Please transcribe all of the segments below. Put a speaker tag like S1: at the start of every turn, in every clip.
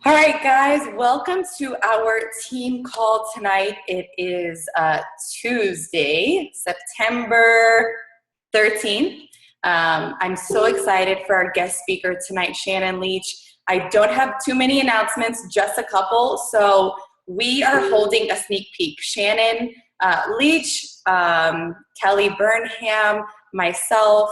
S1: All right, guys, welcome to our team call tonight. It is Tuesday, September 13th. I'm so excited for our guest speaker tonight, Shannon Leach. I don't have too many announcements, just a couple. So we are holding a sneak peek. Shannon Leach, Kelly Burnham, myself,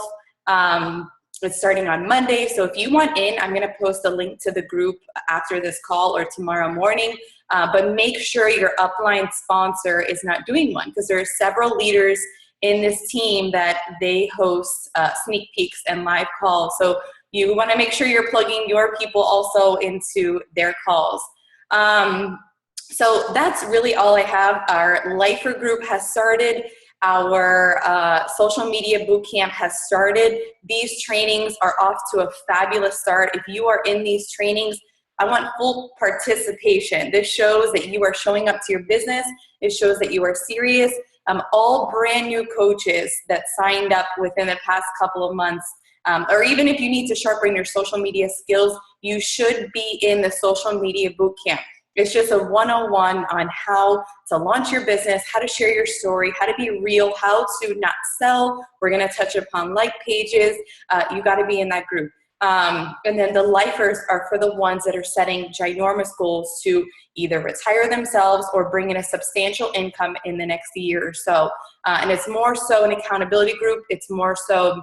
S1: it's starting on Monday, so if you want in, I'm going to post a link to the group after this call or tomorrow morning, but make sure your upline sponsor is not doing one, because there are several leaders in this team that they host sneak peeks and live calls, so you want to make sure you're plugging your people also into their calls. So that's really all I have. Our Lifer group has started. Our social media boot camp has started. These trainings are off to a fabulous start. If you are in these trainings, I want full participation. This shows that you are showing up to your business. It shows that you are serious. All brand new coaches that signed up within the past couple of months, or even if you need to sharpen your social media skills, you should be in the social media boot camp. It's just a 101 on how to launch your business, how to share your story, how to be real, how to not sell. We're going to touch upon like pages. You got to be in that group. And then the lifers are for the ones that are setting ginormous goals to either retire themselves or bring in a substantial income in the next year or so. And it's more so an accountability group. It's more so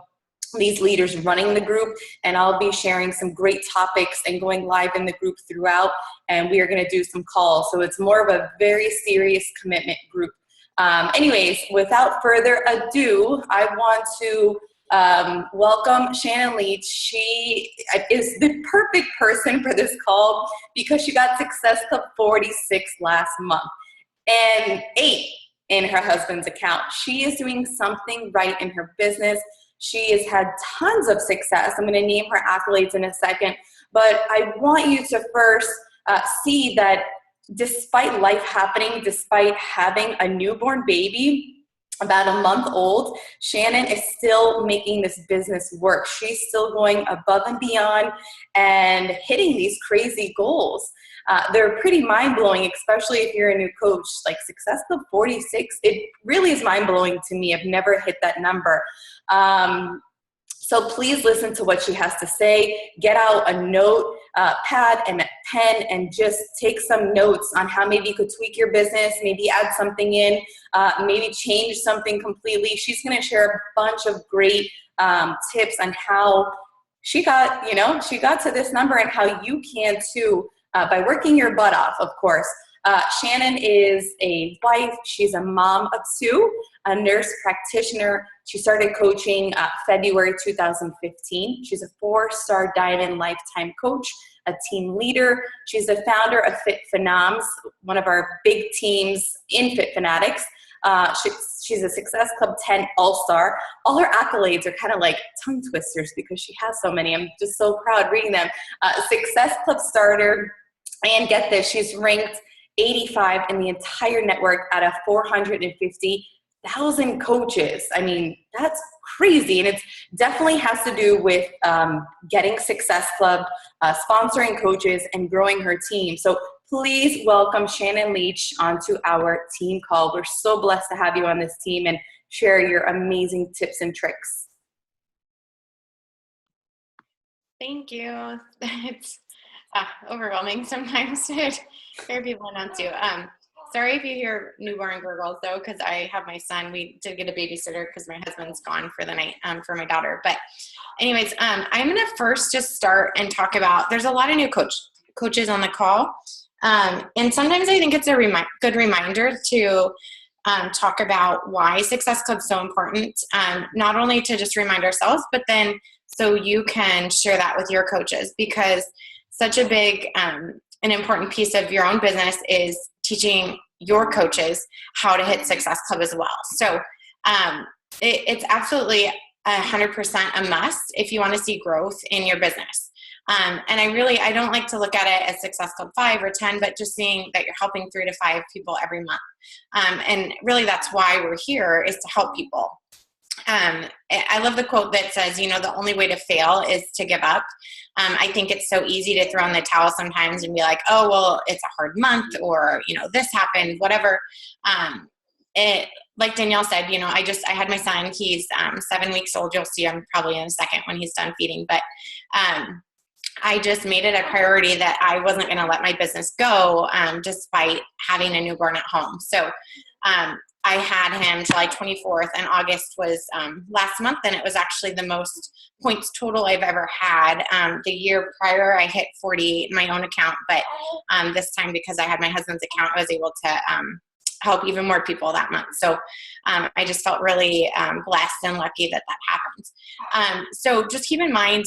S1: these leaders running the group, and I'll be sharing some great topics and going live in the group throughout, and we are going to do some calls. So it's more of a very serious commitment group. Anyways, without further ado, I want to welcome Shannon Leach. She is the perfect person for this call because she got Success Club 46 last month and 8 in her husband's account. She is doing something right in her business. She has had tons of success. I'm going to name her accolades in a second, but I want you to first see that despite life happening, despite having a newborn baby, about a month old, Shannon is still making this business work. She's still going above and beyond and hitting these crazy goals. They're pretty mind-blowing, especially if you're a new coach. Like Success Club 46, it really is mind-blowing to me. I've never hit that number. So please listen to what she has to say. Get out a notepad and a pen and just take some notes on how maybe you could tweak your business, maybe add something in, maybe change something completely. She's going to share a bunch of great tips on how she got to this number and how you can too, by working your butt off, of course. Shannon is a wife. She's a mom of 2, a nurse practitioner. She started coaching February 2015. She's a 4-star Diamond Lifetime coach, a team leader. She's the founder of Fit Phenoms, one of our big teams in Fit Fanatix. She's a Success Club 10 All-Star. All her accolades are kind of like tongue twisters because she has so many. I'm just so proud reading them. Success Club starter, and get this, she's ranked 85 in the entire network out of 450,000 coaches. I mean, that's crazy. And it definitely has to do with getting Success Club, sponsoring coaches, and growing her team. So please welcome Shannon Leach onto our team call. We're so blessed to have you on this team and share your amazing tips and tricks.
S2: Thank you. It's overwhelming sometimes to hear people announce you. Sorry if you hear newborn gurgles though, because I have my son. We did get a babysitter because my husband's gone for the night for my daughter. But anyways, I'm going to first just start and talk about, there's a lot of new coaches on the call. And sometimes I think it's a good reminder to talk about why Success Club is so important, not only to just remind ourselves, but then so you can share that with your coaches, because such a big an important piece of your own business is teaching your coaches how to hit Success Club as well. So it's absolutely 100% a must if you want to see growth in your business. And I don't like to look at it as Success Club 5 or 10, but just seeing that you're helping 3 to 5 people every month. And really that's why we're here, is to help people. I love the quote that says, the only way to fail is to give up. I think it's so easy to throw in the towel sometimes and be like, oh, well, it's a hard month, or, this happened, whatever. Like Danielle said, I had my son, he's 7 weeks old. You'll see him probably in a second when he's done feeding, but I just made it a priority that I wasn't going to let my business go, despite having a newborn at home. So, I had him July 24th, and August was last month, and it was actually the most points total I've ever had. The year prior, I hit 40 in my own account, but this time, because I had my husband's account, I was able to help even more people that month. So I just felt really blessed and lucky that happened. So just keep in mind,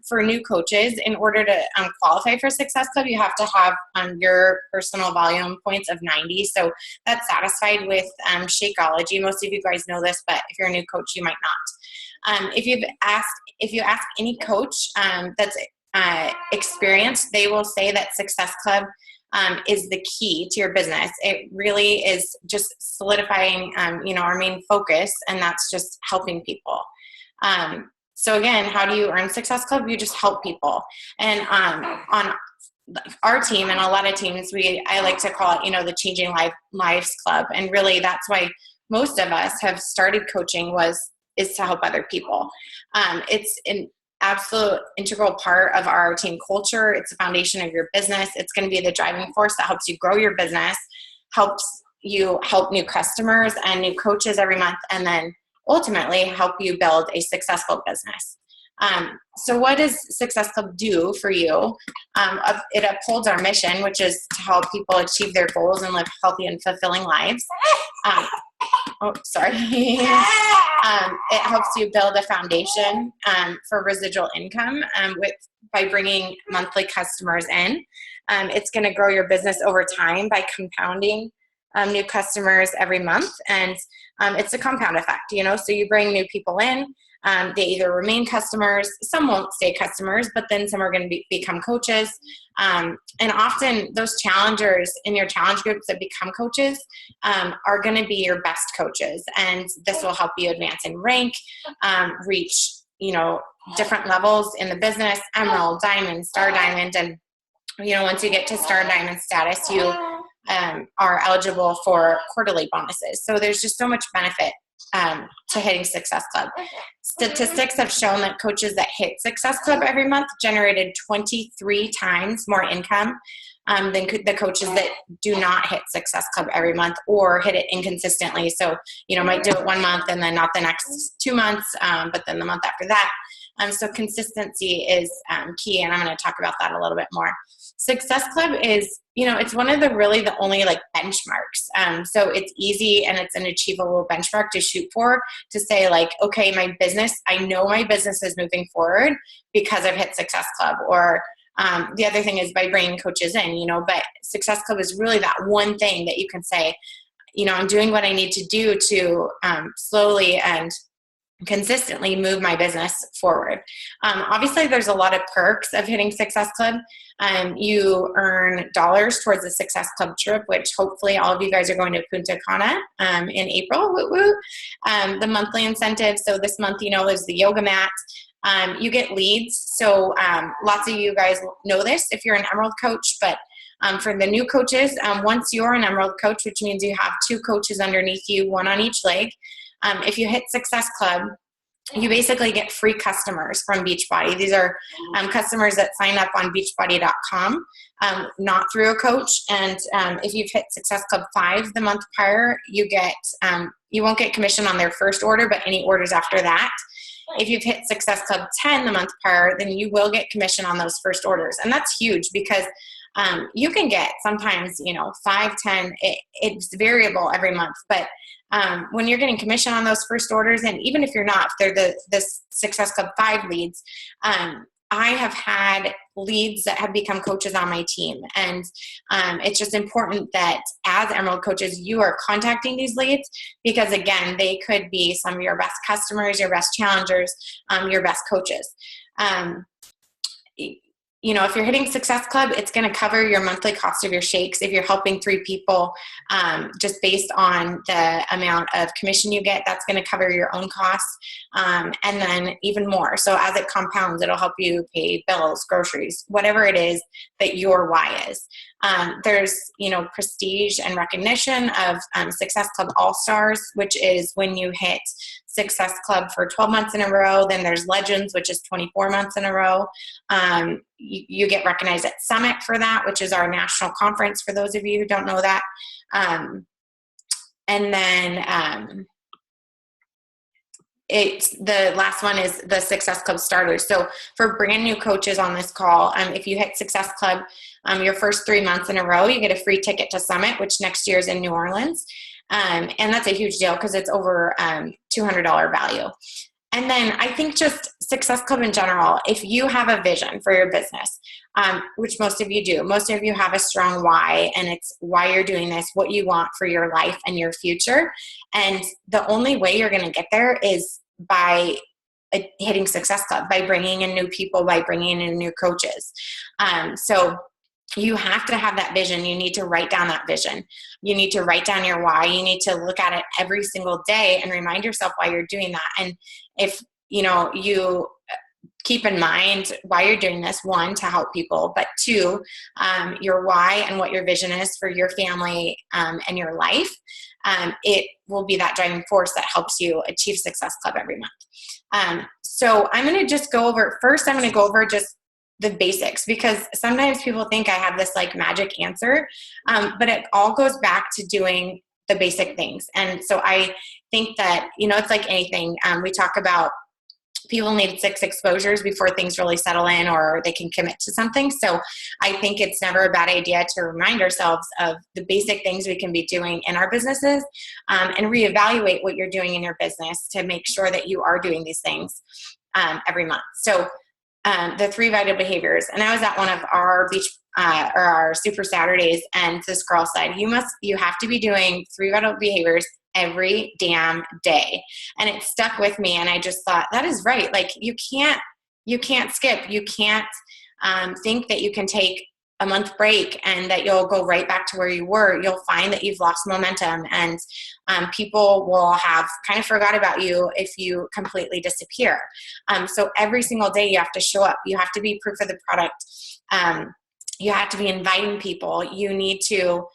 S2: for new coaches, in order to qualify for Success Club, you have to have your personal volume points of 90. So that's satisfied with Shakeology. Most of you guys know this, but if you're a new coach, you might not. If you ask any coach that's experienced, they will say that Success Club is the key to your business. It really is just solidifying, our main focus, and that's just helping people. So again, how do you earn Success Club? You just help people. And on our team and a lot of teams, I like to call it, the Changing Lives Club. And really that's why most of us have started coaching is to help other people. It's an absolute integral part of our team culture. It's the foundation of your business. It's going to be the driving force that helps you grow your business, helps you help new customers and new coaches every month, and then ultimately help you build a successful business. So what does Success Club do for you? It upholds our mission, which is to help people achieve their goals and live healthy and fulfilling lives. It helps you build a foundation for residual income by bringing monthly customers in. It's going to grow your business over time by compounding new customers every month. And it's a compound effect, so you bring new people in. They either remain customers, some won't stay customers, but then some are going to become coaches. And often those challengers in your challenge groups that become coaches are going to be your best coaches. And this will help you advance in rank, reach, different levels in the business, emerald, diamond, star diamond. And, once you get to star diamond status, you are eligible for quarterly bonuses. So there's just so much benefit to hitting Success Club. Statistics have shown that coaches that hit Success Club every month generated 23 times more income than the coaches that do not hit Success Club every month or hit it inconsistently. So, might do it 1 month and then not the next 2 months, but then the month after that. So consistency is key, and I'm going to talk about that a little bit more. Success Club is, it's one of the only benchmarks. So it's easy and it's an achievable benchmark to shoot for, to say okay, I know my business is moving forward because I've hit Success Club. Or the other thing is by bringing coaches in, but Success Club is really that one thing that you can say, I'm doing what I need to do to slowly and consistently move my business forward. Obviously, there's a lot of perks of hitting Success Club. You earn dollars towards the Success Club trip, which hopefully all of you guys are going to Punta Cana in April. Woo woo. The monthly incentive. So this month, is the yoga mat. You get leads. So lots of you guys know this if you're an Emerald coach, but for the new coaches, once you're an Emerald coach, which means you have 2 coaches underneath you, 1 on each leg. If you hit Success Club, you basically get free customers from Beachbody. These are customers that sign up on beachbody.com, not through a coach. And if you've hit Success Club 5 the month prior, you won't get commission on their first order, but any orders after that. If you've hit Success Club 10 the month prior, then you will get commission on those first orders. And that's huge because you can get sometimes, 5, 10, it's variable every month, but when you're getting commission on those first orders, and even if you're not, if they're the Success Club 5 leads, I have had leads that have become coaches on my team. And it's just important that as Emerald coaches, you are contacting these leads because, again, they could be some of your best customers, your best challengers, your best coaches. if you're hitting Success Club, it's going to cover your monthly cost of your shakes. If you're helping 3 people, just based on the amount of commission you get, that's going to cover your own costs, and then even more. So as it compounds, it'll help you pay bills, groceries, whatever it is that your why is. There's, prestige and recognition of Success Club All-Stars, which is when you hit Success Club for 12 months in a row. Then there's Legends, which is 24 months in a row. You get recognized at Summit for that, which is our national conference, for those of you who don't know that. And then the last one is the Success Club Starters. So for brand new coaches on this call, if you hit Success Club your first 3 months in a row, you get a free ticket to Summit, which next year is in New Orleans. And that's a huge deal because it's over $200 value. And then I think just Success Club in general, if you have a vision for your business, which most of you do, most of you have a strong why, and it's why you're doing this, what you want for your life and your future. And the only way you're going to get there is by hitting Success Club, by bringing in new people, by bringing in new coaches. So you have to have that vision. You need to write down that vision. You need to write down your why. You need to look at it every single day and remind yourself why you're doing that. And if, you keep in mind why you're doing this, 1, to help people, but 2, your why and what your vision is for your family and your life, it will be that driving force that helps you achieve Success Club every month. So I'm going to just go over, first I'm going to go over just the basics, because sometimes people think I have this like magic answer, but it all goes back to doing the basic things. And so I think that, it's like anything. We talk about people need 6 exposures before things really settle in or they can commit to something. So I think it's never a bad idea to remind ourselves of the basic things we can be doing in our businesses, and reevaluate what you're doing in your business to make sure that you are doing these things every month. So the 3 vital behaviors. And I was at one of our beach or our Super Saturdays, and this girl said, you have to be doing 3 vital behaviors every damn day. And it stuck with me. And I just thought, that is right. Like you can't skip. You can't think that you can take a month break and that you'll go right back to where you were. You'll find that you've lost momentum, and people will have kind of forgot about you if you completely disappear. So every single day you have to show up. You have to be proof of the product. You have to be inviting people. You need to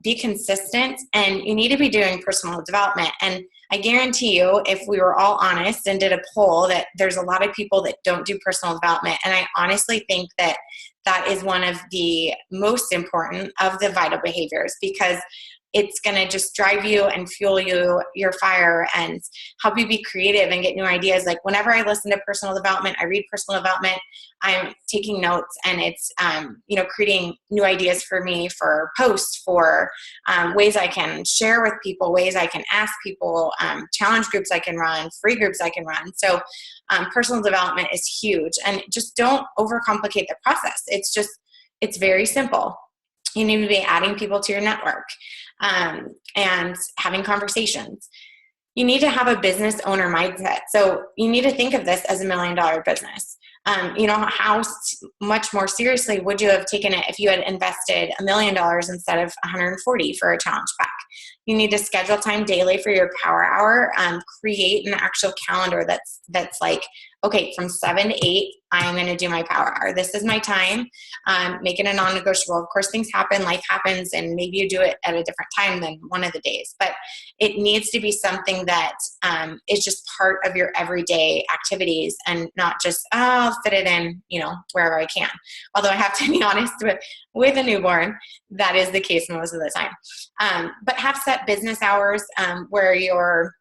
S2: be consistent, and you need to be doing personal development. And I guarantee you, if we were all honest and did a poll, that there's a lot of people that don't do personal development. And I honestly think that that is one of the most important of the vital behaviors, because it's going to just drive you and fuel your fire and help you be creative and get new ideas. Like whenever I listen to personal development, I read personal development, I'm taking notes, and it's, creating new ideas for me for posts, for ways I can share with people, ways I can ask people, challenge groups I can run, free groups I can run. So personal development is huge, and just don't overcomplicate the process. It's very simple. You need to be adding people to your network and having conversations. You need to have a business owner mindset. So you need to think of this as $1 million business. How much more seriously would you have taken it if you had invested $1 million instead of 140 for a challenge pack? You need to schedule time daily for your power hour. Create an actual calendar that's like, okay, from 7 to 8, I'm going to do my power hour. This is my time. Make it a non-negotiable. Of course, things happen, life happens, and maybe you do it at a different time than one of the days. But it needs to be something that is just part of your everyday activities, and not just, I'll fit it in, wherever I can. Although I have to be honest, with a newborn, that is the case most of the time. But have set business hours where you're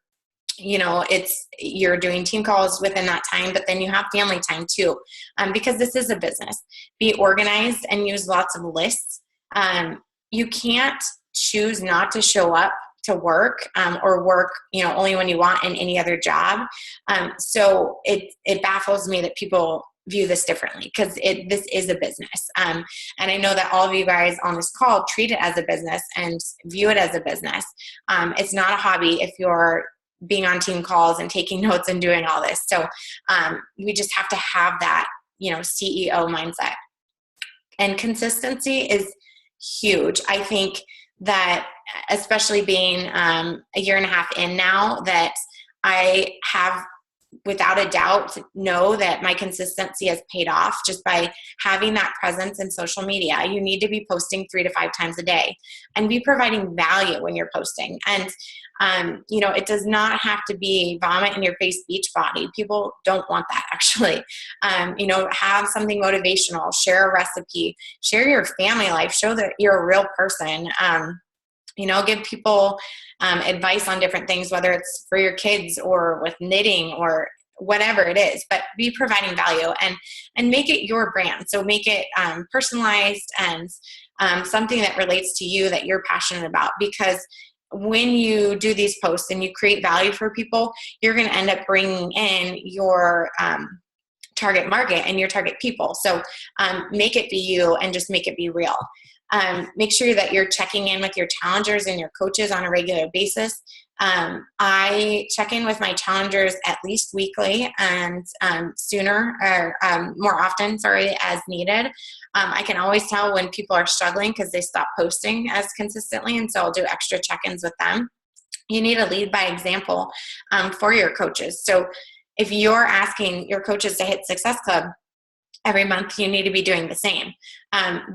S2: doing team calls within that time, but then you have family time too, because this is a business. Be organized and use lots of lists. You can't choose not to show up to work, or work, only when you want in any other job. So it baffles me that people view this differently, because this is a business. And I know that all of you guys on this call treat it as a business and view it as a business. It's not a hobby if you're being on team calls and taking notes and doing all this. So we just have to have that CEO mindset. And consistency is huge. I think that, especially being a year and a half in now, that I have, without a doubt, know that my consistency has paid off just by having that presence in social media. You need to be posting 3 to 5 times a day and be providing value when you're posting. And, it does not have to be vomit in your face beach body. People don't want that, actually. Have something motivational, share a recipe, share your family life, show that you're a real person. Give people advice on different things, whether it's for your kids or with knitting or whatever it is, but be providing value and make it your brand. So make it personalized and something that relates to you, that you're passionate about, because when you do these posts and you create value for people, you're going to end up bringing in your target market and your target people. So make it be you and just make it be real. Make sure that you're checking in with your challengers and your coaches on a regular basis. I check in with my challengers at least weekly and sooner or more often, as needed. I can always tell when people are struggling because they stop posting as consistently, and so I'll do extra check-ins with them. You need to lead by example for your coaches. So if you're asking your coaches to hit Success Club every month, you need to be doing the same.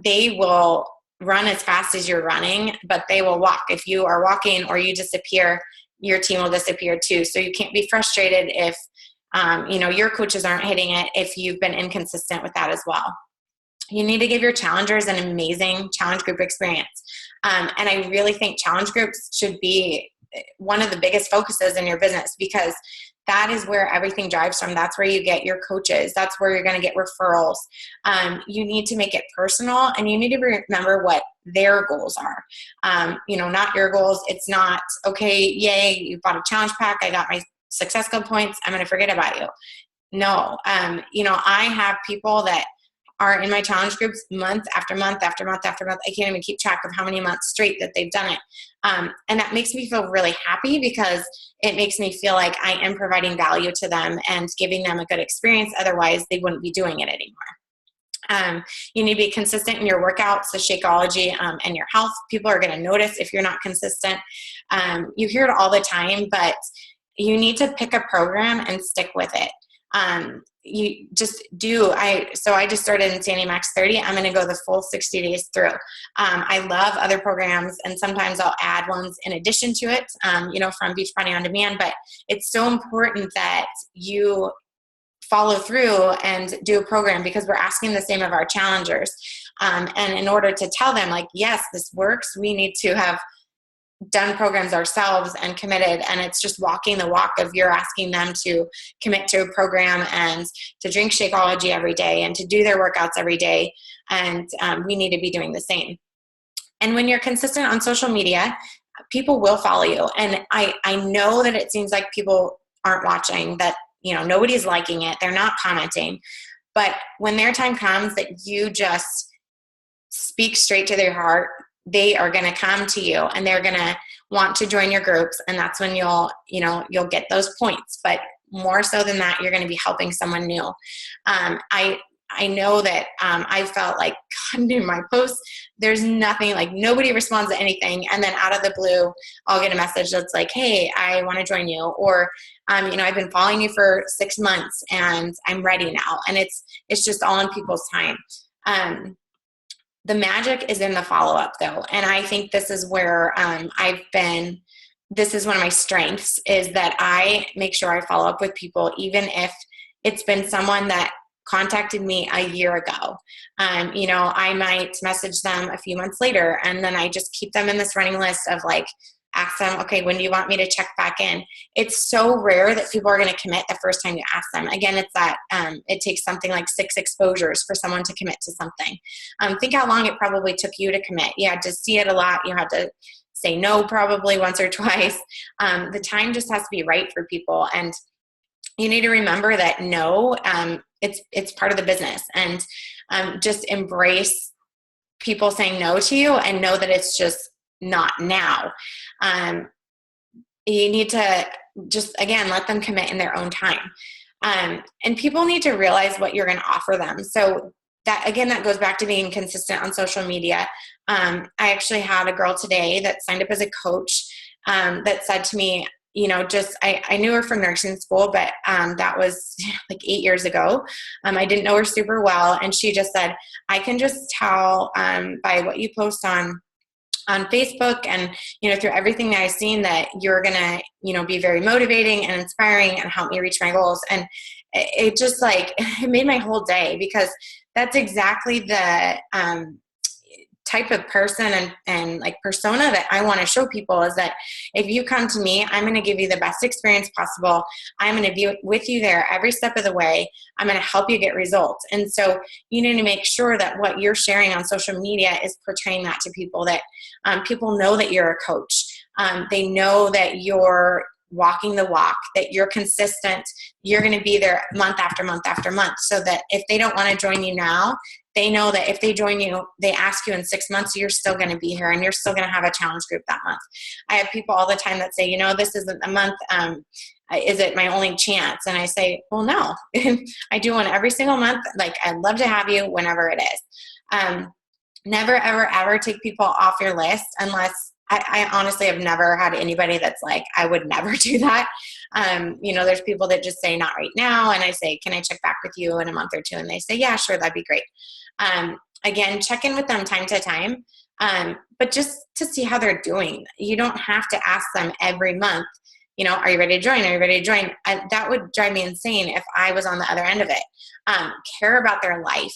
S2: They will run as fast as you're running, but they will walk. If you are walking or you disappear, your team will disappear too. So you can't be frustrated if, your coaches aren't hitting it, if you've been inconsistent with that as well. You need to give your challengers an amazing challenge group experience. And I really think challenge groups should be one of the biggest focuses in your business, because that is where everything drives from. That's where you get your coaches. That's where you're going to get referrals. You need to make it personal, and you need to remember what their goals are. Not your goals. It's not, okay, yay, you bought a challenge pack, I got my Success Club points, I'm going to forget about you. No. I have people that are in my challenge groups month after month after month after month. I can't even keep track of how many months straight that they've done it. And that makes me feel really happy, because it makes me feel like I am providing value to them and giving them a good experience. Otherwise, they wouldn't be doing it anymore. You need to be consistent in your workouts, the Shakeology, and your health. People are going to notice if you're not consistent. You hear it all the time, but you need to pick a program and stick with it. You just do. I just started Insanity Max 30. I'm going to go the full 60 days through. I love other programs, and sometimes I'll add ones in addition to it, from Beachbody On Demand, but it's so important that you follow through and do a program, because we're asking the same of our challengers. And in order to tell them, like, yes, this works, we need to have done programs ourselves and committed. And it's just walking the walk of, you're asking them to commit to a program and to drink Shakeology every day and to do their workouts every day. And we need to be doing the same. And when you're consistent on social media, people will follow you. And I know that it seems like people aren't watching, that, nobody's liking it, they're not commenting. But when their time comes that you just speak straight to their heart, they are going to come to you and they're going to want to join your groups. And that's when you'll get those points. But more so than that, you're going to be helping someone new. I know that I felt like, God, in my posts, there's nothing, like nobody responds to anything. And then out of the blue, I'll get a message that's like, hey, I want to join you. Or, I've been following you for 6 months and I'm ready now. And it's just all in people's time. The magic is in the follow-up though. And I think this is where this is one of my strengths, is that I make sure I follow up with people, even if it's been someone that contacted me a year ago. I might message them a few months later, and then I just keep them in this running list of like, ask them, okay, when do you want me to check back in? It's so rare that people are going to commit the first time you ask them. Again, it's that it takes something like 6 exposures for someone to commit to something. Think how long it probably took you to commit. You had to see it a lot. You had to say no probably once or twice. The time just has to be right for people. And you need to remember that no, it's part of the business. And just embrace people saying no to you, and know that it's just not now. You need to just, again, let them commit in their own time. And people need to realize what you're going to offer them. So that, again, that goes back to being consistent on social media. I actually had a girl today that signed up as a coach that said to me, I knew her from nursing school, but that was like 8 years ago. I didn't know her super well. And she just said, I can just tell by what you post on Facebook and, through everything that I've seen, that you're going to, be very motivating and inspiring and help me reach my goals. And it just it made my whole day, because that's exactly the type of person and persona that I want to show people, is that if you come to me, I'm going to give you the best experience possible. I'm going to be with you there every step of the way. I'm going to help you get results. And so you need to make sure that what you're sharing on social media is portraying that to people, that people know that you're a coach. They know that you're walking the walk, that you're consistent, you're going to be there month after month after month, so that if they don't want to join you now, they know that if they join you, they ask you in 6 months, you're still going to be here and you're still going to have a challenge group that month. I have people all the time that say, this isn't a month. Is it my only chance? And I say, well, no, I do one every single month. I'd love to have you whenever it is. Never, ever, ever take people off your list unless I honestly have never had anybody that's like, I would never do that. There's people that just say not right now. And I say, can I check back with you in a month or two? And they say, yeah, sure. That'd be great. Again, check in with them time to time. But just to see how they're doing. You don't have to ask them every month, are you ready to join? Are you ready to join? That would drive me insane if I was on the other end of it. Care about their life.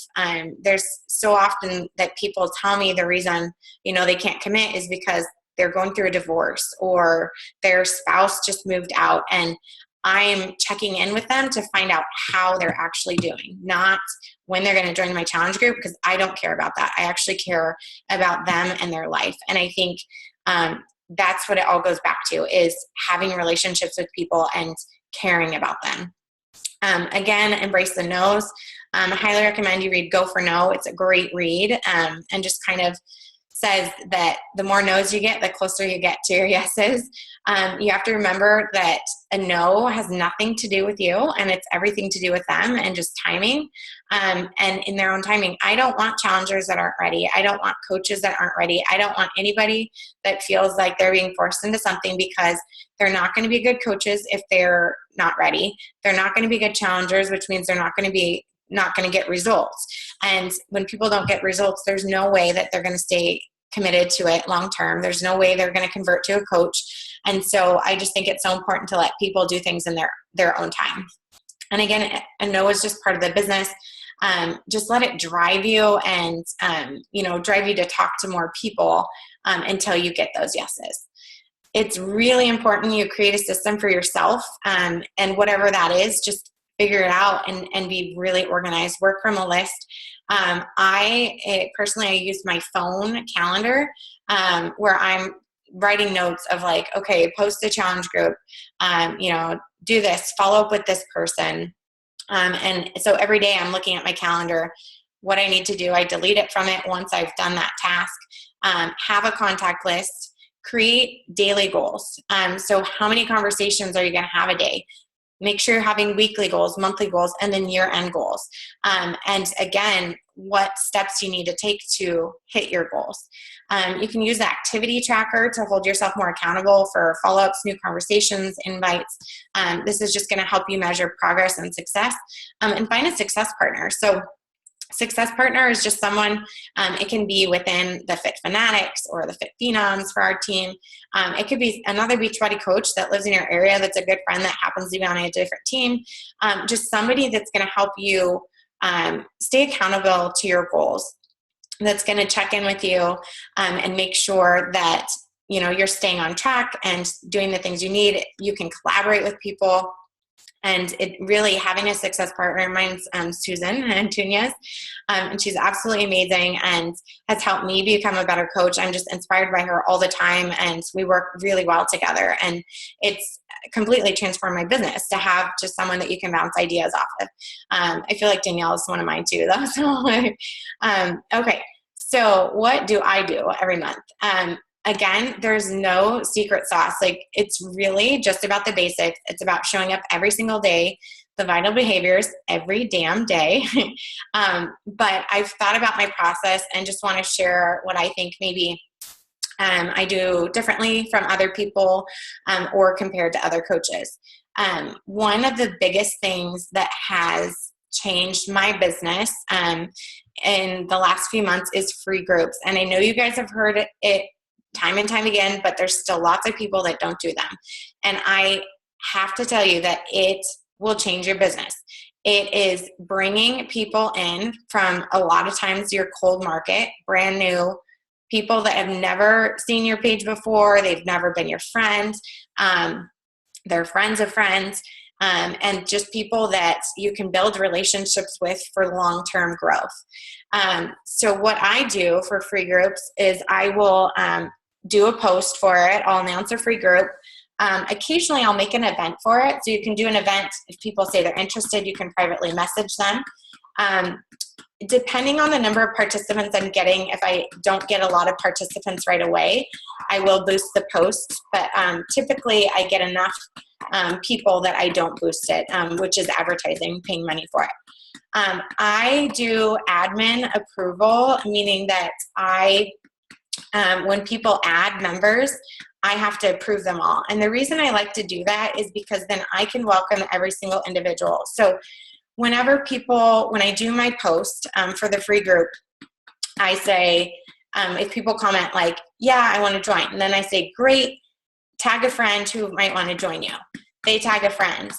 S2: There's so often that people tell me the reason, they can't commit is because they're going through a divorce or their spouse just moved out, and I'm checking in with them to find out how they're actually doing, not when they're going to join my challenge group, because I don't care about that. I actually care about them and their life. And I think that's what it all goes back to, is having relationships with people and caring about them. Again, Embrace the No's. I highly recommend you read Go for No. It's a great read, and just kind of says that the more no's you get, the closer you get to your yeses. You have to remember that a no has nothing to do with you, and it's everything to do with them and just timing, and in their own timing. I don't want challengers that aren't ready. I don't want coaches that aren't ready. I don't want anybody that feels like they're being forced into something, because they're not going to be good coaches if they're not ready. They're not going to be good challengers, which means they're not going to get results. And when people don't get results, there's no way that they're going to stay committed to it long term. There's no way they're going to convert to a coach. And so I just think it's so important to let people do things in their own time. And again, a no is just part of the business. Just let it drive you and, drive you to talk to more people until you get those yeses. It's really important you create a system for yourself, and whatever that is, just figure it out and be really organized. Work from a list. I use my phone calendar where I'm writing notes of okay, post a challenge group, do this, follow up with this person. And so every day I'm looking at my calendar, what I need to do. I delete it from it once I've done that task. Have a contact list, create daily goals. So how many conversations are you going to have a day? Make sure you're having weekly goals, monthly goals, and then year-end goals. And again, what steps you need to take to hit your goals. You can use the activity tracker to hold yourself more accountable for follow-ups, new conversations, invites. This is just going to help you measure progress and success. And find a success partner. So success partner is just someone, it can be within the Fit Fanatix or the Fit Phenoms for our team. It could be another Beachbody coach that lives in your area that's a good friend that happens to be on a different team. Just somebody that's going to help you stay accountable to your goals, that's going to check in with you and make sure that you're staying on track and doing the things you need. You can collaborate with people. And it really, having a success partner, mine's Susan Antunes, and she's absolutely amazing and has helped me become a better coach. I'm just inspired by her all the time, and we work really well together. And it's completely transformed my business to have just someone that you can bounce ideas off of. I feel like Danielle is one of mine too, though. So, okay. So what do I do every month? Again, there's no secret sauce. It's really just about the basics. It's about showing up every single day, the vital behaviors every damn day. But I've thought about my process and just want to share what I think maybe I do differently from other people or compared to other coaches. One of the biggest things that has changed my business in the last few months is free groups. And I know you guys have heard it time and time again, but there's still lots of people that don't do them. And I have to tell you that it will change your business. It is bringing people in from a lot of times your cold market, brand new people that have never seen your page before. They've never been your friend. They're friends of friends. And just people that you can build relationships with for long-term growth. So what I do for free groups is I will do a post for it. I'll announce a free group. Occasionally I'll make an event for it. So you can do an event. If people say they're interested, you can privately message them. Depending on the number of participants I'm getting, if I don't get a lot of participants right away, I will boost the post. But typically I get enough people that I don't boost it, which is advertising, paying money for it. I do admin approval, meaning that when people add members, I have to approve them all. And the reason I like to do that is because then I can welcome every single individual. So when I do my post for the free group, I say, if people comment like, yeah, I want to join. And then I say, great, tag a friend who might want to join you. They tag a friend.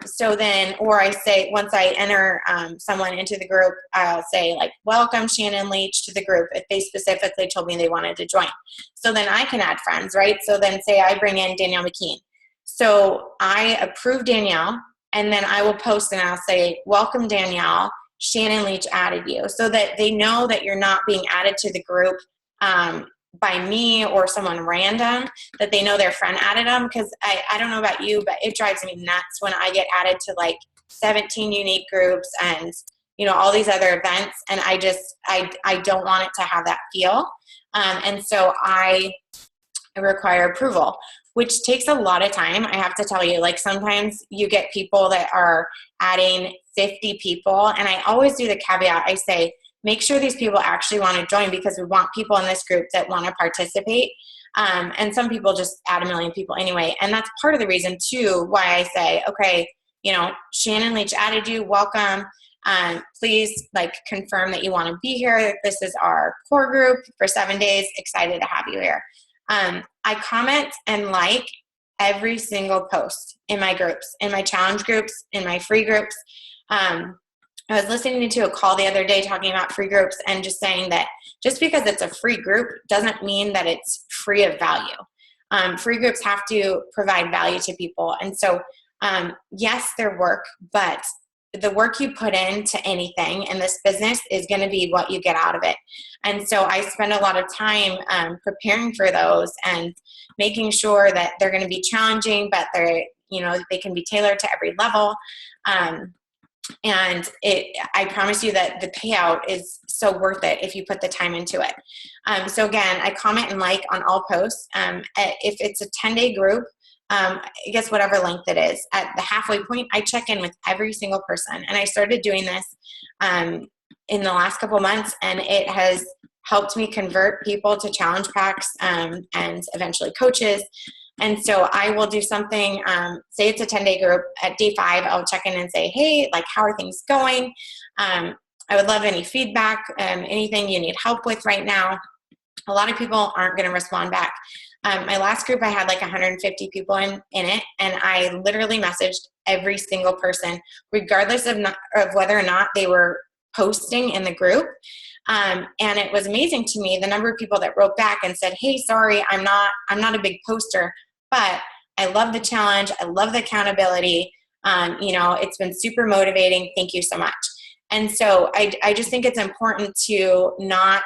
S2: So then, or I say, once I enter someone into the group, I'll say like, welcome Shannon Leach to the group if they specifically told me they wanted to join. So then I can add friends, right? So then say I bring in Danielle McKean. So I approve Danielle, and then I will post and I'll say, welcome Danielle, Shannon Leach added you, so that they know that you're not being added to the group by me or someone random, that they know their friend added them. Because I don't know about you, but it drives me nuts when I get added to like 17 unique groups and all these other events, and I don't want it to have that feel. And so I require approval, which takes a lot of time. I have to tell you, like sometimes you get people that are adding 50 people, and I always do the caveat. I say, make sure these people actually want to join, because we want people in this group that want to participate. And some people just add a million people anyway. And that's part of the reason too, why I say, okay, Shannon Leach added you, welcome. Please confirm that you want to be here. This is our core group for 7 days. Excited to have you here. I comment and like every single post in my groups, in my challenge groups, in my free groups. I was listening to a call the other day talking about free groups and just saying that just because it's a free group doesn't mean that it's free of value. Free groups have to provide value to people. And so, yes, they're work, but the work you put into anything in this business is going to be what you get out of it. And so I spend a lot of time preparing for those and making sure that they're going to be challenging, but they can be tailored to every level. And I promise you that the payout is so worth it if you put the time into it. So again, I comment and like on all posts. If it's a 10-day group, I guess whatever length it is, at the halfway point, I check in with every single person. And I started doing this in the last couple months, and it has helped me convert people to challenge packs and eventually coaches. And so I will do something, say it's a 10-day group. At day 5, I'll check in and say, hey, how are things going? I would love any feedback, anything you need help with right now. A lot of people aren't going to respond back. My last group, I had 150 people in it, and I literally messaged every single person, regardless of whether or not they were posting in the group. And it was amazing to me, the number of people that wrote back and said, hey, sorry, I'm not a big poster, but I love the challenge. I love the accountability. It's been super motivating. Thank you so much. And so I just think it's important to not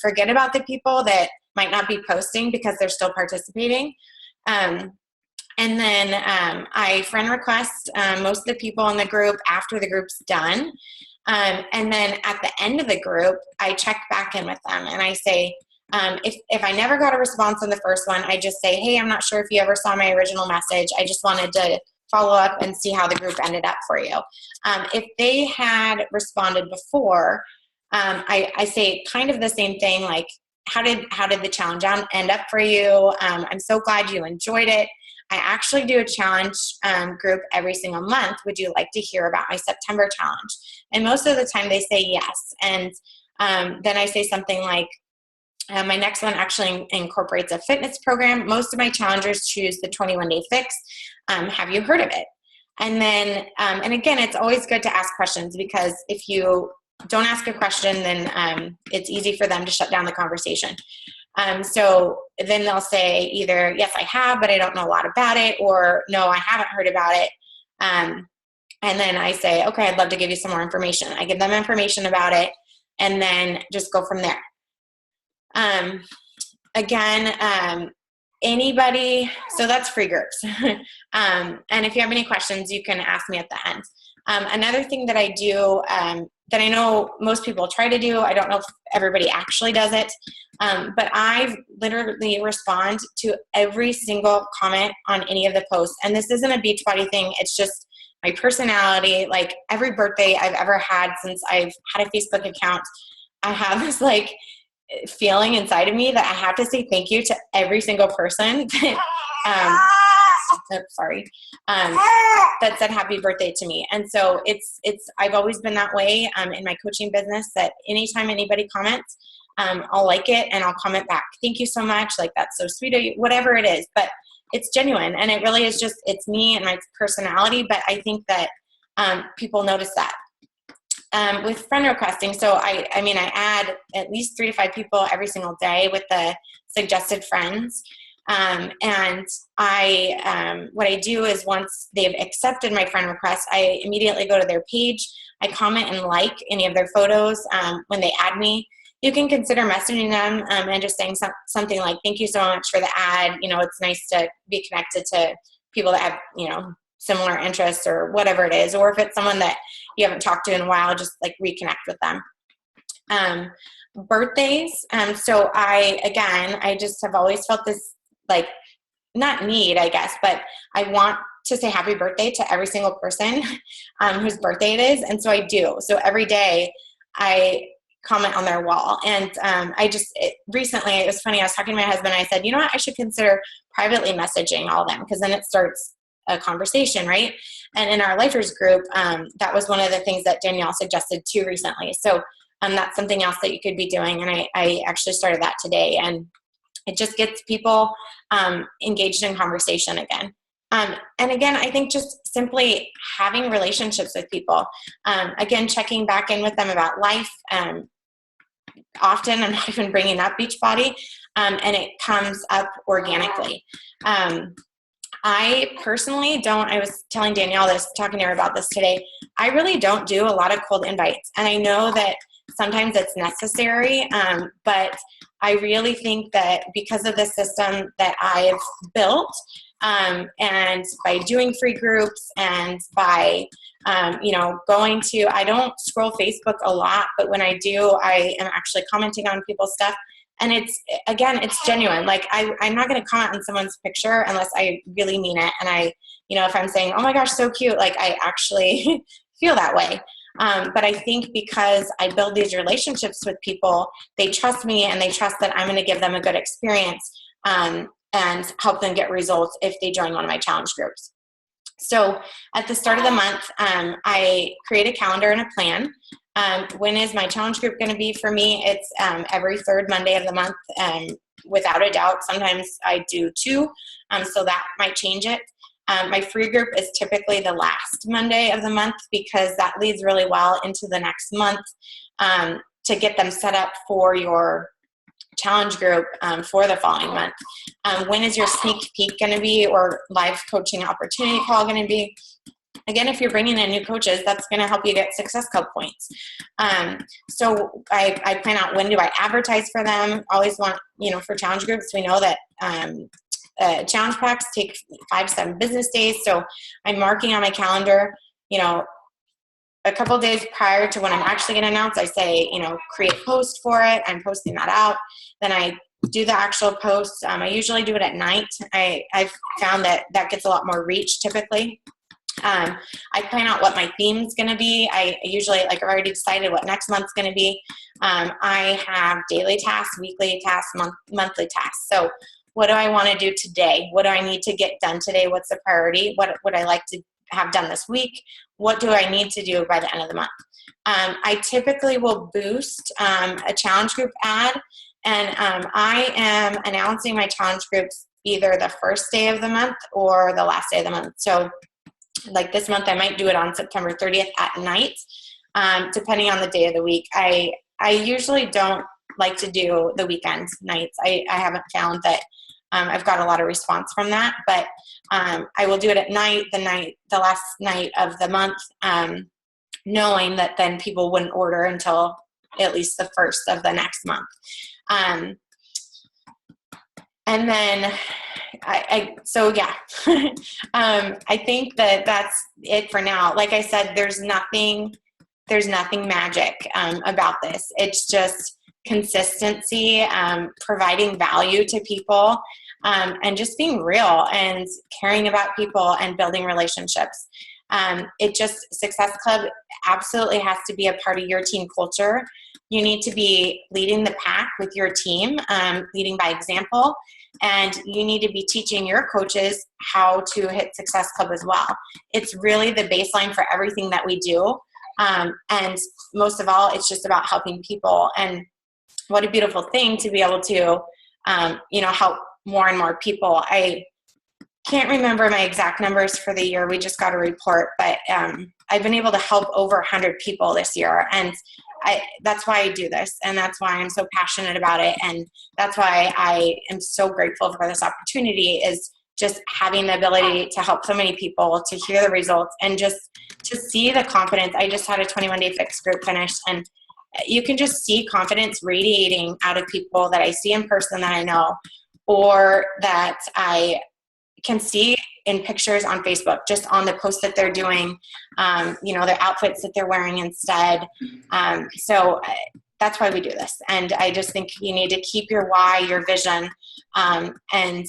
S2: forget about the people that might not be posting because they're still participating. And then I friend request most of the people in the group after the group's done. And then at the end of the group, I check back in with them and I say, if I never got a response on the first one, I just say, hey, I'm not sure if you ever saw my original message. I just wanted to follow up and see how the group ended up for you. If they had responded before, I say kind of the same thing, like, how did the challenge end up for you? I'm so glad you enjoyed it. I actually do a challenge group every single month. Would you like to hear about my September challenge? And most of the time they say yes. And then I say something like, my next one actually incorporates a fitness program. Most of my challengers choose the 21-day fix. Have you heard of it? And then, and again, it's always good to ask questions, because if you don't ask a question, then it's easy for them to shut down the conversation. So then they'll say either, yes, I have, but I don't know a lot about it, or no, I haven't heard about it. And then I say, okay, I'd love to give you some more information. I give them information about it, and then just go from there. Again, anybody, so that's free groups. And if you have any questions, you can ask me at the end. Another thing that I do, that I know most people try to do, I don't know if everybody actually does it, but I literally respond to every single comment on any of the posts. And this isn't a Beachbody thing. It's just my personality. Like, every birthday I've ever had since I've had a Facebook account, I have this like feeling inside of me that I have to say thank you to every single person that said happy birthday to me. And so I've always been that way in my coaching business, that anytime anybody comments, I'll like it and I'll comment back. Thank you so much. Like, that's so sweet of you, whatever it is, but it's genuine. And it really is just, it's me and my personality. But I think that people notice that. With friend requesting, so I add at least 3 to 5 people every single day with the suggested friends. And what I do is, once they've accepted my friend request, I immediately go to their page. I comment and like any of their photos. When they add me, you can consider messaging them and just saying something like, thank you so much for the ad. It's nice to be connected to people that have, similar interests or whatever it is. Or if it's someone that you haven't talked to in a while, just like reconnect with them. Birthdays. So I just have always felt this, like, not need, I guess, but I want to say happy birthday to every single person whose birthday it is. And so I do. So every day I comment on their wall. And recently, it was funny, I was talking to my husband and I said, you know what, I should consider privately messaging all of them, because then it starts a conversation, right? And in our lifers group, that was one of the things that Danielle suggested too recently. So that's something else that you could be doing. And I actually started that today, and it just gets people engaged in conversation again. And again, I think just simply having relationships with people. Again, checking back in with them about life. Often I'm not even bringing up Beachbody, and it comes up organically. I personally don't, I was telling Danielle this, talking to her about this today, I really don't do a lot of cold invites. And I know that sometimes it's necessary, but I really think that because of the system that I've built, and by doing free groups and by, going to, I don't scroll Facebook a lot, but when I do, I am actually commenting on people's stuff. And it's genuine. Like, I'm not going to comment on someone's picture unless I really mean it. And if I'm saying, oh my gosh, so cute, like, I actually feel that way. But I think because I build these relationships with people, they trust me and they trust that I'm going to give them a good experience, and help them get results if they join one of my challenge groups. So at the start of the month, I create a calendar and a plan. When is my challenge group going to be for me? It's every third Monday of the month, without a doubt. Sometimes I do 2, so that might change it. My free group is typically the last Monday of the month, because that leads really well into the next month, to get them set up for your challenge group for the following month. When is your sneak peek going to be, or live coaching opportunity call going to be? Again, if you're bringing in new coaches, that's going to help you get Success Club points. So I plan out, when do I advertise for them? Always want, for challenge groups, we know that challenge packs take 5 to 7 business days. So I'm marking on my calendar, a couple of days prior to when I'm actually going to announce, I say, create a post for it. I'm posting that out. Then I do the actual post. I usually do it at night. I've found that gets a lot more reach typically. I plan out what my theme's going to be. I usually, like, I've already decided what next month's going to be. I have daily tasks, weekly tasks, monthly tasks. So what do I want to do today? What do I need to get done today? What's the priority? What would I like to have done this week? What do I need to do by the end of the month? I typically will boost a challenge group ad, and I am announcing my challenge groups either the first day of the month or the last day of the month. So like this month, I might do it on September 30th at night, depending on the day of the week. I usually don't like to do the weekend nights. I haven't found that I've got a lot of response from that, but I will do it at night, the last night of the month, knowing that then people wouldn't order until at least the first of the next month. And then so yeah, I think that that's it for now. Like I said, there's nothing magic about this. It's just consistency, providing value to people, and just being real and caring about people and building relationships. Success Club absolutely has to be a part of your team culture. You need to be leading the pack with your team, leading by example, and you need to be teaching your coaches how to hit Success Club as well. It's really the baseline for everything that we do. And most of all, it's just about helping people. And what a beautiful thing to be able to, help more and more people. I can't remember my exact numbers for the year. We just got a report, but I've been able to help over 100 people this year. And that's why I do this. And that's why I'm so passionate about it. And that's why I am so grateful for this opportunity, is just having the ability to help so many people, to hear the results, and just to see the confidence. I just had a 21-day fix group finished, and you can just see confidence radiating out of people that I see in person that I know, or that I can see in pictures on Facebook, just on the posts that they're doing, their outfits that they're wearing instead. So that's why we do this. And I just think you need to keep your why, your vision, and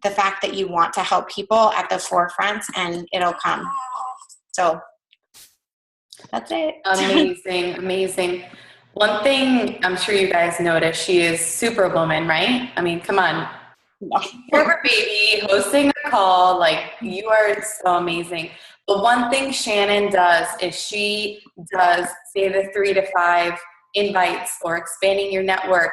S2: the fact that you want to help people at the forefront, and it'll come. So that's it.
S1: Amazing. One thing I'm sure you guys noticed, she is Superwoman, right? I mean, come on. Forever baby, hosting a call, like, you are so amazing. But one thing Shannon does is she does, say, the 3 to 5 invites, or expanding your network,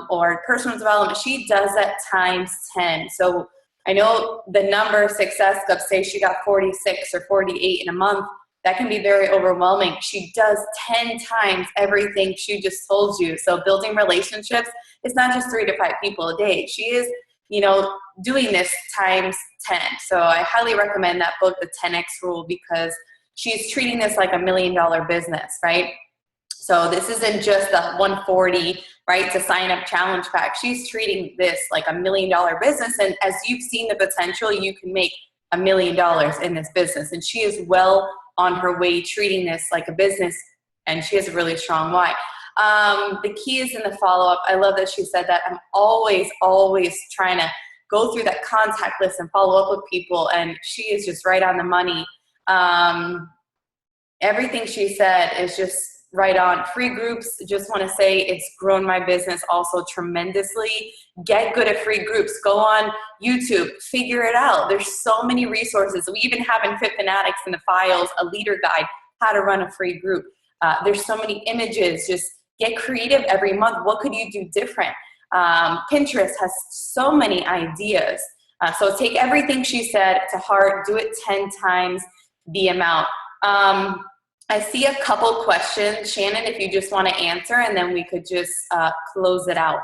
S1: or personal development. She does that times 10. So I know the number Success Club, say she got 46 or 48 in a month, that can be very overwhelming. She does 10 times everything she just told you. So building relationships, it's not just 3 to 5 people a day. She is, doing this times 10. So I highly recommend that book, The 10X Rule, because she's treating this like $1 million business, right? So this isn't just the 140, right, to sign up challenge pack. She's treating this like $1 million business. And as you've seen the potential, you can make $1 million in this business. And she is well on her way treating this like a business, and she has a really strong why. The key is in the follow-up. I love that she said that. I'm always trying to go through that contact list and follow up with people, and she is just right on the money. Everything she said is just right on. Free groups, just want to say it's grown my business also tremendously. Get good at free groups. Go on YouTube, figure it out. There's so many resources. We even have in Fanatix in the files a leader guide, how to run a free group. There's so many images. Just get creative every month. What could you do different? Pinterest has so many ideas. So take everything she said to heart. Do it 10 times the amount. I see a couple questions. Shannon, if you just want to answer, and then we could just close it out.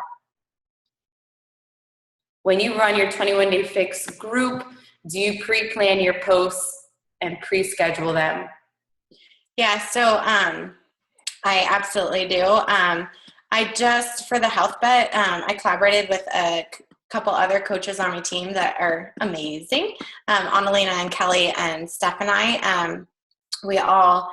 S1: When you run your 21-day fix group, do you pre-plan your posts and pre-schedule them?
S2: Yeah, so I absolutely do. I just, for the health bet, I collaborated with a couple other coaches on my team that are amazing. Annalena and Kelly and Steph and I, we all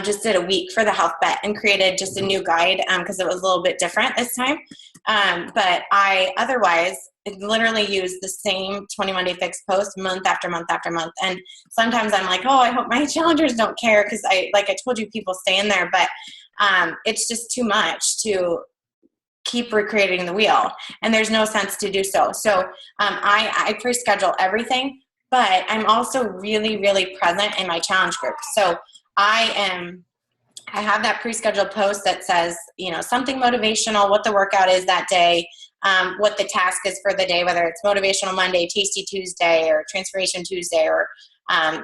S2: just did a week for the health bet and created just a new guide because it was a little bit different this time. But I otherwise literally use the same 21 Day Fix post month after month after month. And sometimes I'm like, oh, I hope my challengers don't care, because like I told you, people stay in there, but it's just too much to keep recreating the wheel, and there's no sense to do so. So I pre-schedule everything, but I'm also really, really present in my challenge group. So I have that pre-scheduled post that says, something motivational, what the workout is that day, what the task is for the day, whether it's Motivational Monday, Tasty Tuesday, or Transformation Tuesday, or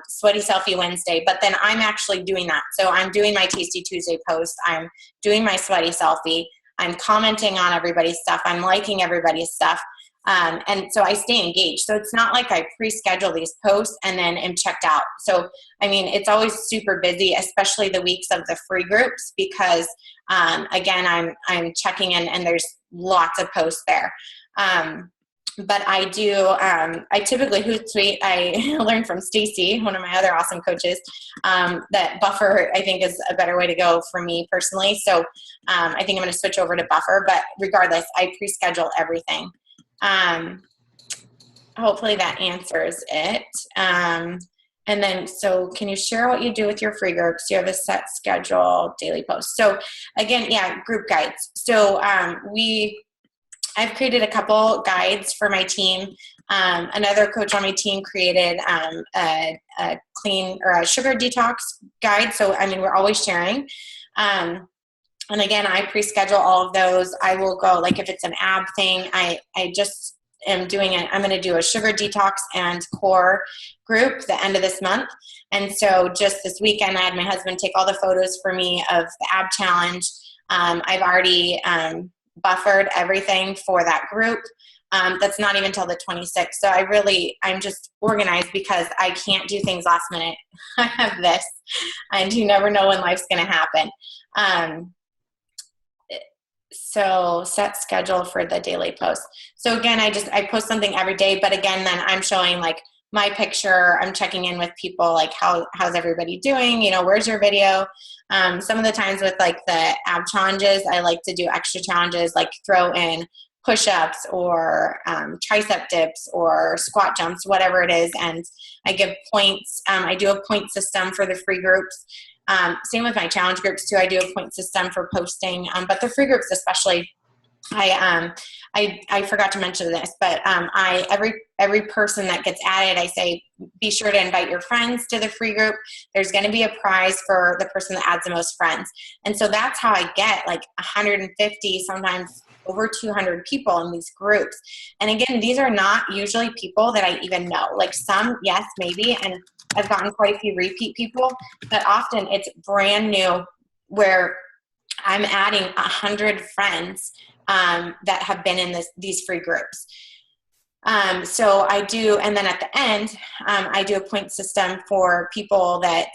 S2: Sweaty Selfie Wednesday. But then I'm actually doing that. So I'm doing my Tasty Tuesday post. I'm doing my Sweaty Selfie. I'm commenting on everybody's stuff. I'm liking everybody's stuff. And so I stay engaged. So it's not like I pre-schedule these posts and then am checked out. So, it's always super busy, especially the weeks of the free groups, because, again, I'm checking in and there's lots of posts there. But I do, I typically Hootsuite, I learned from Stacy, one of my other awesome coaches, that Buffer, I think, is a better way to go for me personally. So I think I'm going to switch over to Buffer, but regardless, I pre-schedule everything. Hopefully that answers it. And then, so can you share what you do with your free groups? Do you have a set schedule, daily posts? So again, yeah, group guides. So I've created a couple guides for my team. Another coach on my team created a clean or a sugar detox guide. So, we're always sharing. And again, I pre-schedule all of those. I will go, like if it's an ab thing, I just am doing it. I'm going to do a sugar detox and core group the end of this month. And so just this weekend, I had my husband take all the photos for me of the ab challenge. I've already buffered everything for that group. That's not even till the 26th. So I'm just organized because I can't do things last minute. I have this, and you never know when life's going to happen. So set schedule for the daily post. So again, I post something every day, but again, then I'm showing like my picture. I'm checking in with people, like how's everybody doing? Where's your video? Some of the times with like the ab challenges, I like to do extra challenges, like throw in push-ups or tricep dips or squat jumps, whatever it is. And I give points. I do a point system for the free groups. Same with my challenge groups too. I do a point system for posting, but the free groups especially, I forgot to mention this, but every person that gets added, I say, be sure to invite your friends to the free group. There's going to be a prize for the person that adds the most friends. And so that's how I get like 150, sometimes over 200 people in these groups. And again, these are not usually people that I even know. Like some, yes, maybe, and I've gotten quite a few repeat people, but often it's brand new where I'm adding 100 friends that have been in these free groups. So I do, and then at the end, I do a point system for people that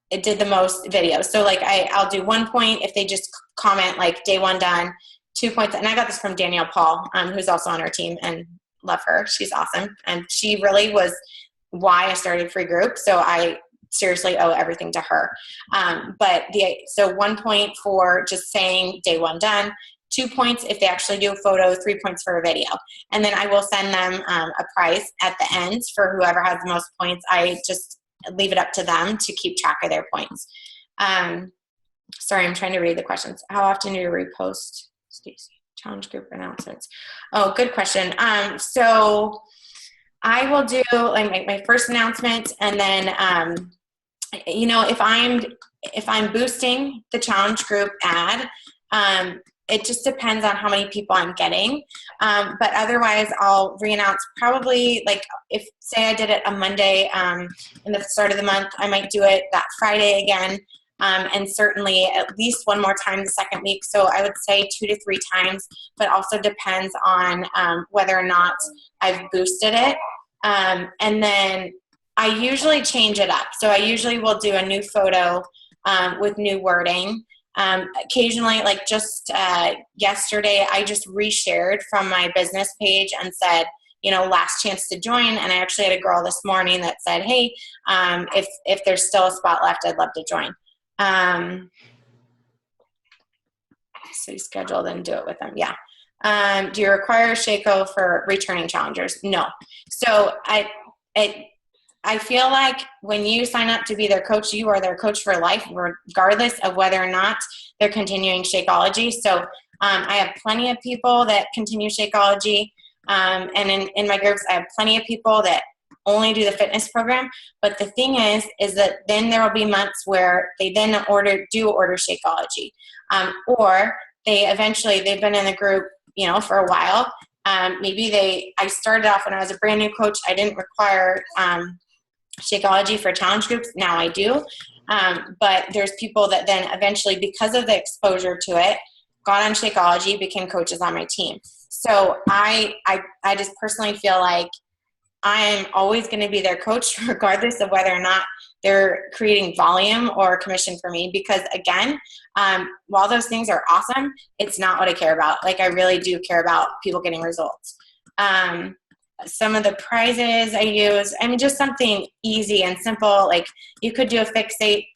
S2: it did the most videos. So like I'll do 1 point if they just comment like day 1 done, 2 points. And I got this from Danielle Paul, who's also on our team, and love her. She's awesome. And she really was why I started free group. So I seriously owe everything to her. So 1 point for just saying day 1 done, 2 points if they actually do a photo, 3 points for a video. And then I will send them a prize at the end for whoever has the most points. I just leave it up to them to keep track of their points. Sorry, I'm trying to read the questions. How often do you repost, Stacey? Challenge group announcements. Oh, good question. So I will do like my first announcement, and then if I'm boosting the challenge group ad, it just depends on how many people I'm getting. But otherwise, I'll re-announce probably, like, if, say I did it a Monday in the start of the month, I might do it that Friday again, and certainly at least one more time the second week. So I would say 2 to 3 times, but also depends on whether or not I've boosted it. And then I usually change it up. So I usually will do a new photo with new wording. Occasionally, like just yesterday, I just reshared from my business page and said, last chance to join. And I actually had a girl this morning that said, hey, if there's still a spot left, I'd love to join. So you schedule, then do it with them. Yeah. Do you require Shaco for returning challengers? No. So I feel like when you sign up to be their coach, you are their coach for life, regardless of whether or not they're continuing Shakeology. So I have plenty of people that continue Shakeology. And in my groups, I have plenty of people that only do the fitness program. But the thing is that then there will be months where they then order Shakeology. Or they've been in the group, for a while. I started off when I was a brand new coach. I didn't require Shakeology for challenge groups. Now I do. But there's people that then eventually, because of the exposure to it, got on Shakeology, became coaches on my team. So I just personally feel like I'm always going to be their coach, regardless of whether or not they're creating volume or commission for me. Because again, while those things are awesome, it's not what I care about. Like, I really do care about people getting results. Some of the prizes I use, just something easy and simple. Like, you could do a fixate.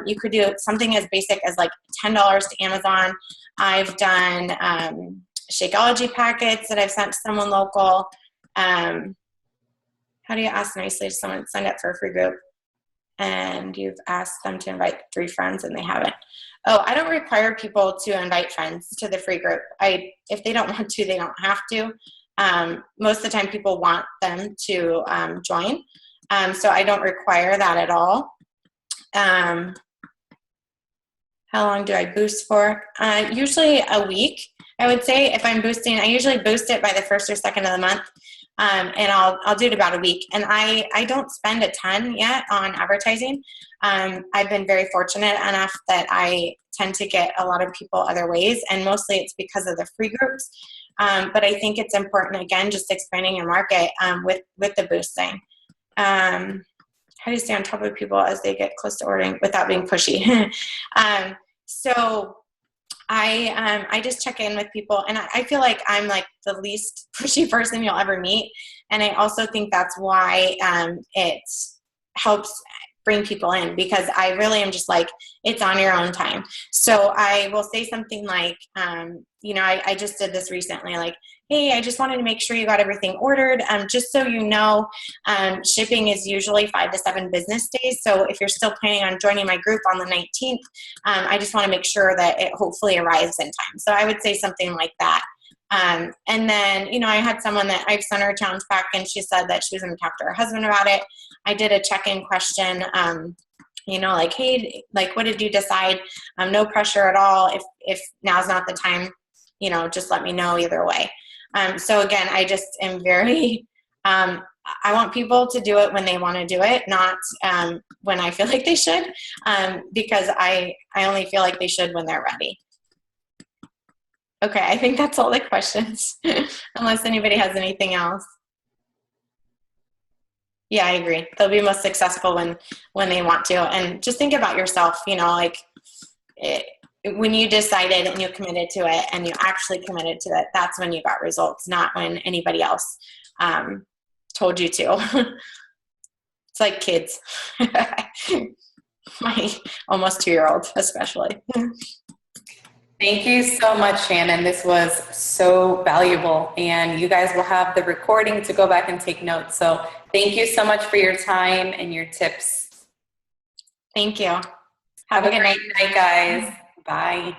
S2: You could do something as basic as like $10 to Amazon. I've done Shakeology packets that I've sent to someone local. How do you ask nicely to someone to sign up for a free group and you've asked them to invite 3 friends and they haven't? Oh, I don't require people to invite friends to the free group. If they don't want to, they don't have to. Most of the time people want them to join. So I don't require that at all. How long do I boost for? Usually a week, I would say. If I'm boosting, I usually boost it by the 1st or 2nd of the month. And I'll do it about a week. And I don't spend a ton yet on advertising. I've been very fortunate enough that I tend to get a lot of people other ways, and mostly it's because of the free groups. But I think it's important, again, just expanding your market with the boosting. How do you stay on top of people as they get close to ordering without being pushy? So I just check in with people, and I feel like I'm like the least pushy person you'll ever meet. And I also think that's why it helps bring people in, because I really am just like, it's on your own time. So I will say something like, I just did this recently, like, hey, I just wanted to make sure you got everything ordered. Just so you know, shipping is usually 5 to 7 business days. So if you're still planning on joining my group on the 19th, I just want to make sure that it hopefully arrives in time. So I would say something like that. And then, I had someone that I've sent her a challenge pack, and she said that she was going to talk to her husband about it. I did a check-in question, like, hey, like, what did you decide? No pressure at all. If now's not the time, just let me know either way. So again, I just am very, I want people to do it when they want to do it, not when I feel like they should, because I only feel like they should when they're ready. Okay, I think that's all the questions, unless anybody has anything else. Yeah, I agree. They'll be most successful when they want to. And just think about yourself, when you decided and you committed to it and you actually committed to it, that's when you got results, not when anybody else told you to. It's like kids. My almost 2-year-old especially.
S1: Thank you so much, Shannon. This was so valuable, and you guys will have the recording to go back and take notes. So thank you so much for your time and your tips.
S2: Thank you.
S1: Have a good night, guys. Bye.